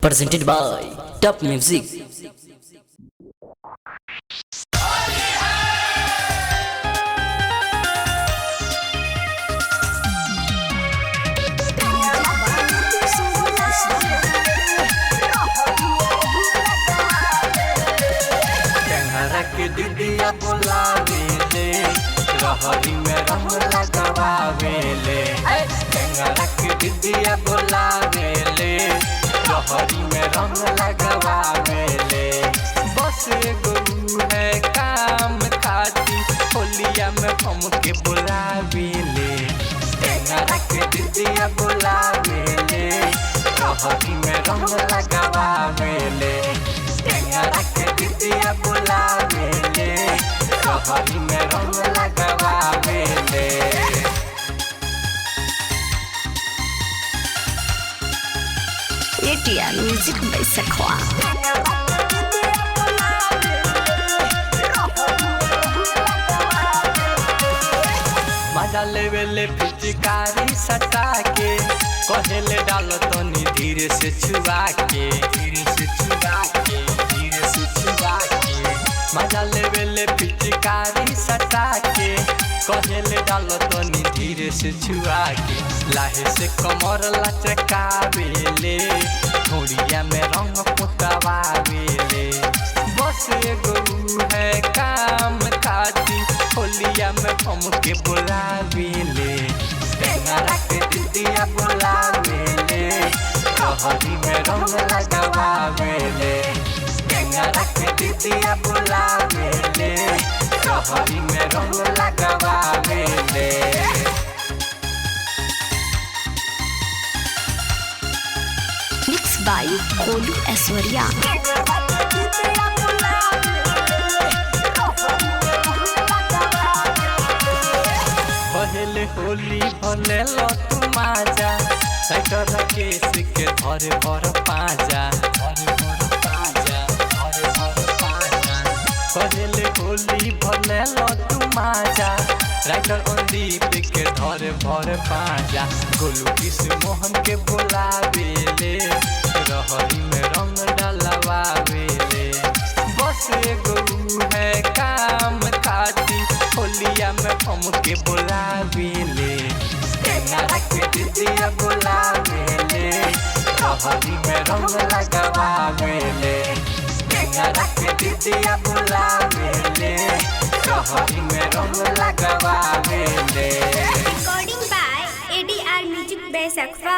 presented by Top Music। के दीदिया बोलावे ले रहरी में रंग लगावे ले टेंगरा के दीदिया बोलावे ले रहरी में रंग लगावे ले बस एगो है काम खाती होलिया में हम के बोलावे ले टेंगरा के दीदिया बोलावे ले रहरी में रंग लगावे ले टेंगरा के दीदिया बोलावे ले रहरी में रंग लगावे ले। ATR Music by Sakwa। मजा लेवे ले पिचकारी सटा के कहेले डालो तो नी धीरे से छुआ के मजा लेवे ले पिचकारी सटा के कहेले डालो तो नी धीरे से छुआ के लाहे से कमर लचकावे ले थोड़िया में रंग पुतवावे ले बस एगो है काम खाती होलिया में हम के बोलावे ले टेंगरा के दीदिया बोलावे ले रहरी में रंग लगावे ले टेंगरा के दीदिया बोलावे ले रहरी में रंग लगावे ले। Mixed by Kolu Aishwarya। पहले होली भले लो तू माजा साइटर केस के धरे भर पाजा पहले होली भले लो तू माजा राइटर अंदीप के धरे भर पाजा गोलू किस मोहन के बोलावे ले रहरी में रंग डलवावे ले बस एगो है काम खाती होलिया में हम के बोलावे ले टेंगरा के दीदिया बोलावे ले रहरी में रंग लगावे ले टेंगरा के दीदिया बोलावे ले रहरी में रंग लगावे ले। Recording by ADR Music by Sakwa।